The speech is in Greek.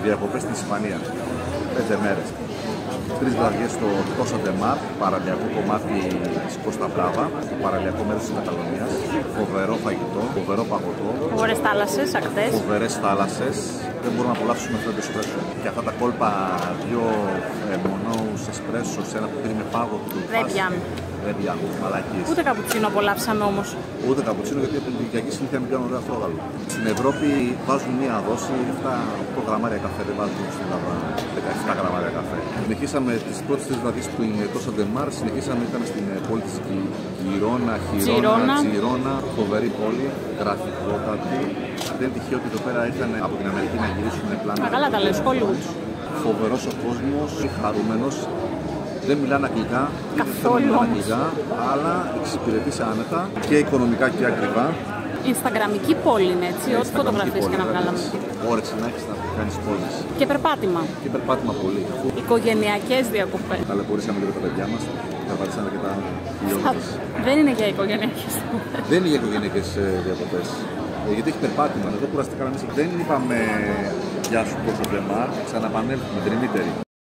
Διακοπές στην Ισπανία. 5 μέρες. 3 βραδιές στο Τόσα Ντεμάρ, παραλιακό κομμάτι της Κώστα Μπράβα, το παραλιακό μέρος της Καταλωνίας. Φοβερό φαγητό, φοβερό παγωτό. Φοβερές θάλασσες, ακτές. Φοβερές θάλασσες. Δεν μπορούμε να απολαύσουμε αυτό το εσπρέσο. Και αυτά τα κόλπα, 2 μονόους εσπρέσο σε ένα ποτήρι με πάγο του. Δεν πιάνουν. Δεν πιάνουν, μαλακίες. Ούτε καπουτσίνο απολαύσαμε όμως. Ούτε καπουτσίνο, γιατί από την Κυριακή συνήθεια μην κάνουν ωραία φρόγαλο. Στην Ευρώπη βάζουν μία δόση, 8 γραμμάρια καφέ, δεν βάζουν στην Ελλάδα 17 γραμμάρια καφέ. Συνεχίσαμε τις πρώτες 3 βραδιές που είναι Τόσα Ντεμάρ, συνεχίσαμε, ήταν στην πόλη της Τζιρόνα, φοβερή πόλη, γραφικότατη. Δεν είναι τυχαίο ότι εδώ πέρα ήρθαν από την Αμερική να γυρίσουν πλάνα. Καλά τα λες, Hollywood. Φοβερός ο κόσμος, χαρούμενος. Δεν μιλάνε αγγλικά, καθόλου αγγλικά, αλλά εξυπηρετείς άνετα και οικονομικά και ακριβά. Instagramική πόλη είναι έτσι, ό,τι φωτογραφίες και να βγάλαμε. Όρεξη να έχεις να κάνεις πόλεις. Και περπάτημα. Και περπάτημα πολύ. Οικογενειακές διακοπές. Ταλαιπωρήσαμε λίγο τα παιδιά μας, περπατήσαμε αρκετά χιλιόμετρους. Δεν είναι για οικογενειακές διακοπές. Δεν είναι για οικογενειακές διακοπές. Γιατί έχει περπάτημα, εδώ κουραστήκαμε εμείς. Δεν είπαμε γεια σου Τόσα Ντεμάρ, ξαναπανέλθουμε, τριμήτερη.